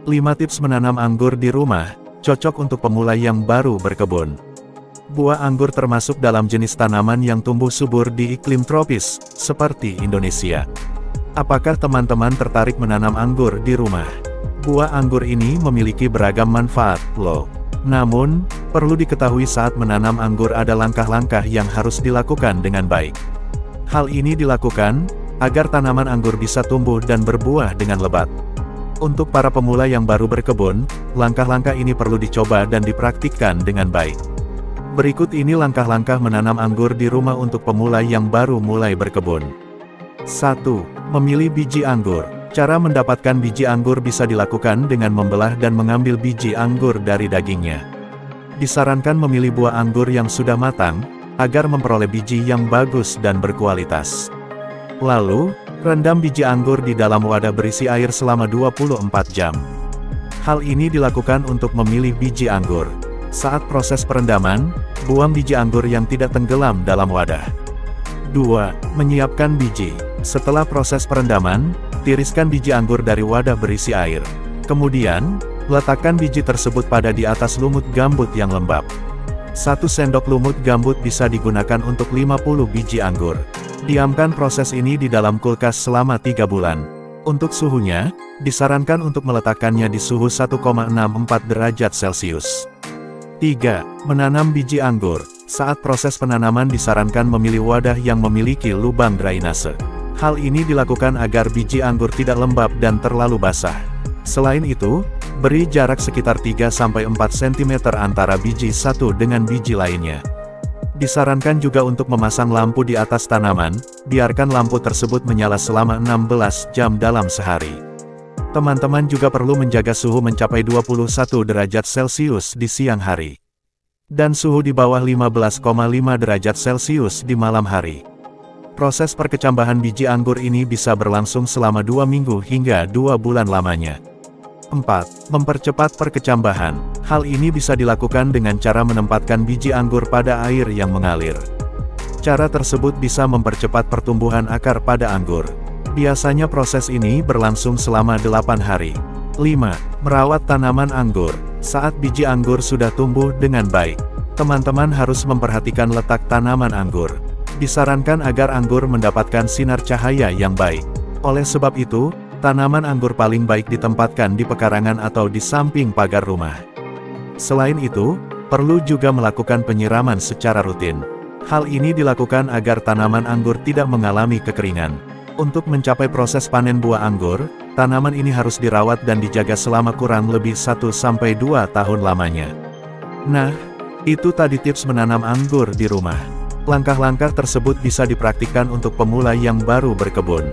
5 tips menanam anggur di rumah, cocok untuk pemula yang baru berkebun. Buah anggur termasuk dalam jenis tanaman yang tumbuh subur di iklim tropis, seperti Indonesia. Apakah teman-teman tertarik menanam anggur di rumah? Buah anggur ini memiliki beragam manfaat, loh. Namun, perlu diketahui saat menanam anggur ada langkah-langkah yang harus dilakukan dengan baik. Hal ini dilakukan agar tanaman anggur bisa tumbuh dan berbuah dengan lebat. Untuk para pemula yang baru berkebun, langkah-langkah ini perlu dicoba dan dipraktikkan dengan baik. Berikut ini langkah-langkah menanam anggur di rumah untuk pemula yang baru mulai berkebun. 1. Memilih biji anggur. Cara mendapatkan biji anggur bisa dilakukan dengan membelah dan mengambil biji anggur dari dagingnya. Disarankan memilih buah anggur yang sudah matang, agar memperoleh biji yang bagus dan berkualitas. Lalu, rendam biji anggur di dalam wadah berisi air selama 24 jam. Hal ini dilakukan untuk memilih biji anggur. Saat proses perendaman, buang biji anggur yang tidak tenggelam dalam wadah. 2. Menyiapkan biji. Setelah proses perendaman, tiriskan biji anggur dari wadah berisi air. Kemudian, letakkan biji tersebut pada di atas lumut gambut yang lembab. 1 sendok lumut gambut bisa digunakan untuk 50 biji anggur. Diamkan proses ini di dalam kulkas selama 3 bulan. Untuk suhunya, disarankan untuk meletakkannya di suhu 1,64 derajat Celcius. 3. Menanam biji anggur. Saat proses penanaman disarankan memilih wadah yang memiliki lubang drainase. Hal ini dilakukan agar biji anggur tidak lembab dan terlalu basah. Selain itu, beri jarak sekitar 3-4 cm antara biji satu dengan biji lainnya. Disarankan juga untuk memasang lampu di atas tanaman, biarkan lampu tersebut menyala selama 16 jam dalam sehari. Teman-teman juga perlu menjaga suhu mencapai 21 derajat Celcius di siang hari. Dan suhu di bawah 15,5 derajat Celcius di malam hari. Proses perkecambahan biji anggur ini bisa berlangsung selama 2 minggu hingga 2 bulan lamanya. 4. Mempercepat perkecambahan. Hal ini bisa dilakukan dengan cara menempatkan biji anggur pada air yang mengalir. Cara tersebut bisa mempercepat pertumbuhan akar pada anggur. Biasanya proses ini berlangsung selama 8 hari. 5. Merawat tanaman anggur. Saat biji anggur sudah tumbuh dengan baik, teman-teman harus memperhatikan letak tanaman anggur. Disarankan agar anggur mendapatkan sinar cahaya yang baik. Oleh sebab itu, tanaman anggur paling baik ditempatkan di pekarangan atau di samping pagar rumah. Selain itu, perlu juga melakukan penyiraman secara rutin. Hal ini dilakukan agar tanaman anggur tidak mengalami kekeringan. Untuk mencapai proses panen buah anggur, tanaman ini harus dirawat dan dijaga selama kurang lebih 1-2 tahun lamanya. Nah, itu tadi tips menanam anggur di rumah. Langkah-langkah tersebut bisa dipraktikkan untuk pemula yang baru berkebun.